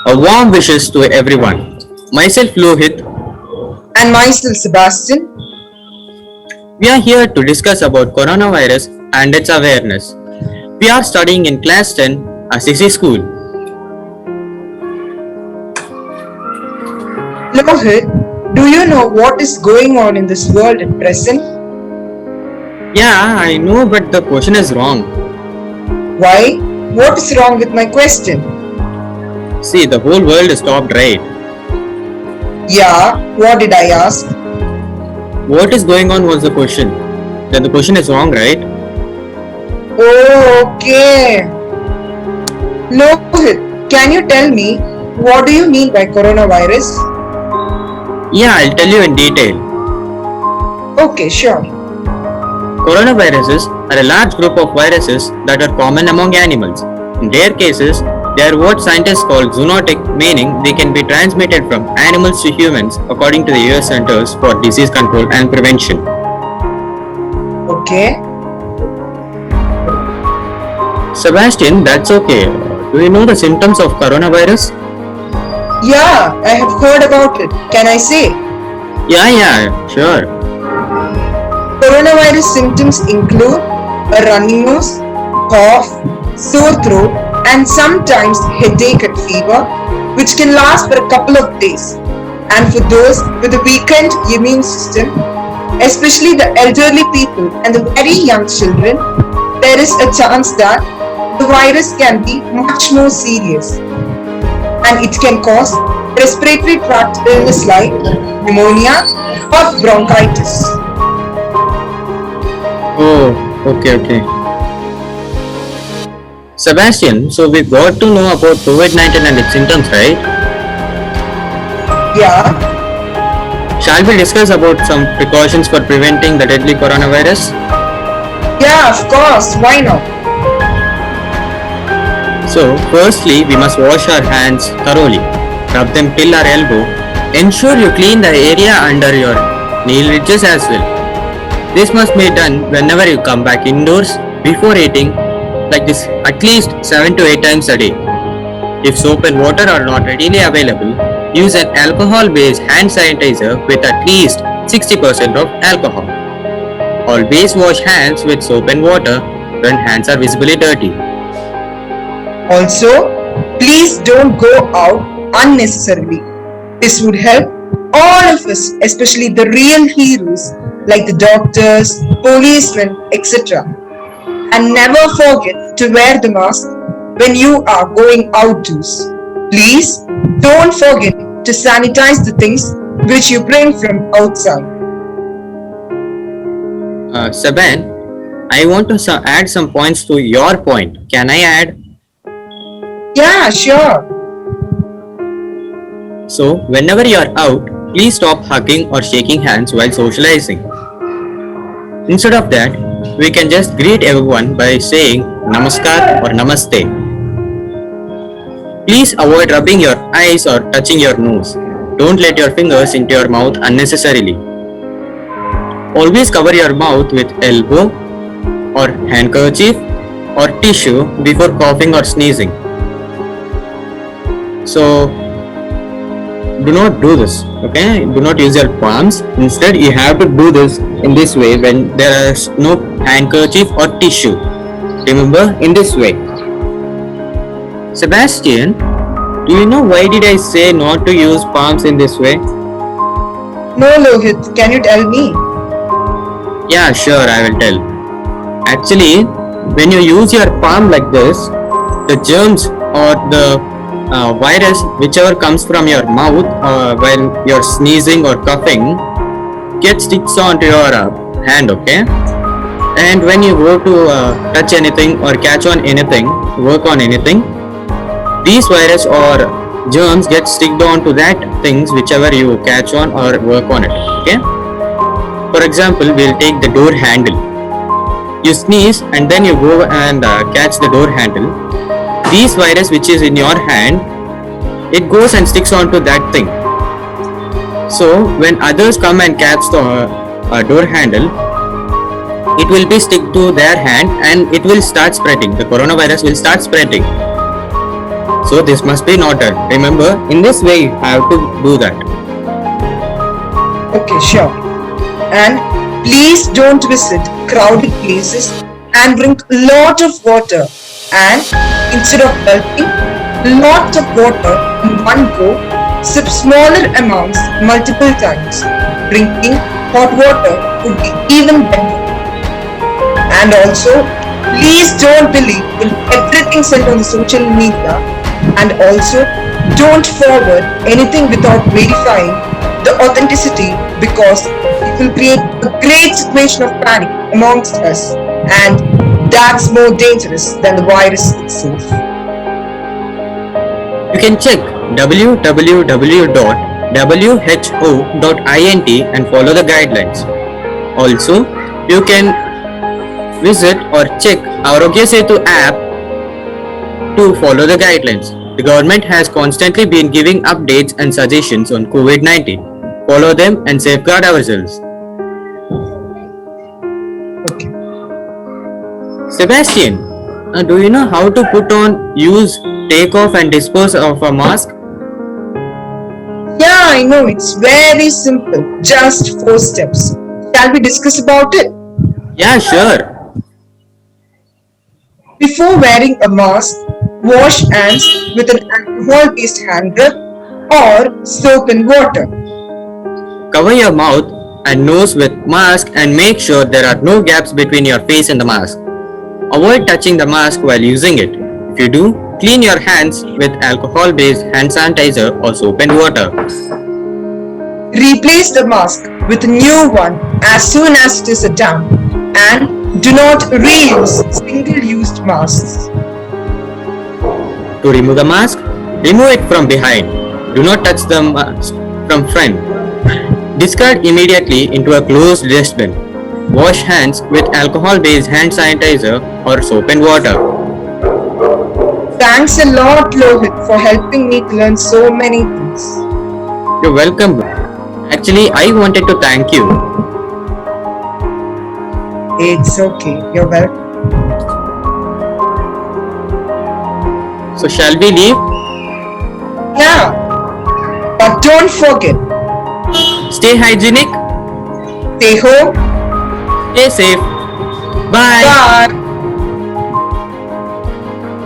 A warm wishes to everyone. Myself Lohit. And myself, Sebastian. We are here to discuss about coronavirus and its awareness. We are studying in class 10 at CC school. Lohit, do you know what is going on in this world at present? Yeah, I know, but the question is wrong. Why? What is wrong with my question? See, the whole world is stopped, right? Yeah, what did I ask? What is going on was the question. Then the question is wrong, right? Oh, okay. Lohit, can you tell me what do you mean by coronavirus? Yeah, I'll tell you in detail. Okay, sure. Coronaviruses are a large group of viruses that are common among animals. In rare cases, they are what scientists call zoonotic, meaning they can be transmitted from animals to humans according to the US Centers for Disease Control and Prevention. Okay. Sebastian, that's okay. Do you know the symptoms of coronavirus? Yeah, I have heard about it. Can I say? Yeah, sure. Coronavirus symptoms include a runny nose, cough, sore throat, and sometimes headache and fever, which can last for a couple of days. And for those with a weakened immune system, especially the elderly people and the very young children, there is a chance that the virus can be much more serious and it can cause respiratory tract illness like pneumonia or bronchitis. Oh, okay. Sebastian, so we got to know about COVID-19 and its symptoms, right? Yeah, Shall we discuss about some precautions for preventing the deadly coronavirus? yeah, of course, why not? So, firstly, we must wash our hands thoroughly. Rub them till our elbow. Ensure you clean the area under your nail ridges as well. This must be done whenever you come back indoors before eating, like this at least 7 to 8 times a day. If soap and water are not readily available, use an alcohol-based hand sanitizer with at least 60% of alcohol. Always wash hands with soap and water when hands are visibly dirty. Also, please don't go out unnecessarily. This would help all of us, especially the real heroes like the doctors, policemen, etc. And never forget to wear the mask when you are going outdoors. Please don't forget to sanitize the things which you bring from outside. Saban, I want to add some points to your point. Can I add? Yeah, sure. So, whenever you are out, please stop hugging or shaking hands while socializing. Instead of that, we can just greet everyone by saying Namaskar or Namaste. Please avoid rubbing your eyes or touching your nose. Don't let your fingers into your mouth unnecessarily. Always cover your mouth with elbow or handkerchief or tissue before coughing or sneezing. So, do not do this, okay? Do not use your palms. Instead, you have to do this in this way when there is no handkerchief or tissue. Remember, in this way. Sebastian, do you know why did I say not to use palms in this way? No, Lohit, can you tell me? Yeah, sure, I will tell. Actually, when you use your palm like this, the germs or the virus, whichever comes from your mouth while you're sneezing or coughing, gets sticks onto your hand, okay? And when you go to touch anything or catch on anything, work on anything, these virus or germs get sticked onto that things whichever you catch on or work on it, okay? For example, we'll take the door handle. You sneeze and then you go and catch the door handle. This virus which is in your hand, it goes and sticks onto that thing. So when others come and catch the door handle, it will be stick to their hand and it will start spreading. The coronavirus will start spreading. So this must be noted. Remember, in this way you have to do that. Okay, sure. And please don't visit crowded places and drink lot of water. And instead of gulping lot of water in one go, sip smaller amounts multiple times. Drinking hot water would be even better. And also, please don't believe in everything sent on the social media, and also don't forward anything without verifying the authenticity, because it will create a great situation of panic amongst us, and that's more dangerous than the virus itself. You can check www.who.int and follow the guidelines. Also, you can visit or check Arogya Setu app to follow the guidelines. The government has constantly been giving updates and suggestions on COVID-19. Follow them and safeguard ourselves. Okay. Sebastian, do you know how to put on, use, take off and dispose of a mask? Yeah, I know, it's very simple. Just 4 steps. Shall we discuss about it? Yeah, sure. Before wearing a mask, wash hands with an alcohol-based hand rub or soap and water. Cover your mouth and nose with mask and make sure there are no gaps between your face and the mask. Avoid touching the mask while using it. If you do, clean your hands with alcohol-based hand sanitizer or soap and water. Replace the mask with a new one as soon as it is done, and do not reuse single-used masks. To remove the mask, remove it from behind. Do not touch the mask from front. Discard immediately into a closed dustbin. Wash hands with alcohol-based hand sanitizer or soap and water. Thanks a lot, Lohit, for helping me to learn so many things. You're welcome. Actually, I wanted to thank you. It's okay, you're welcome. So shall we leave? Yeah, but don't forget, Stay hygienic, stay home. stay safe. Bye. Bye.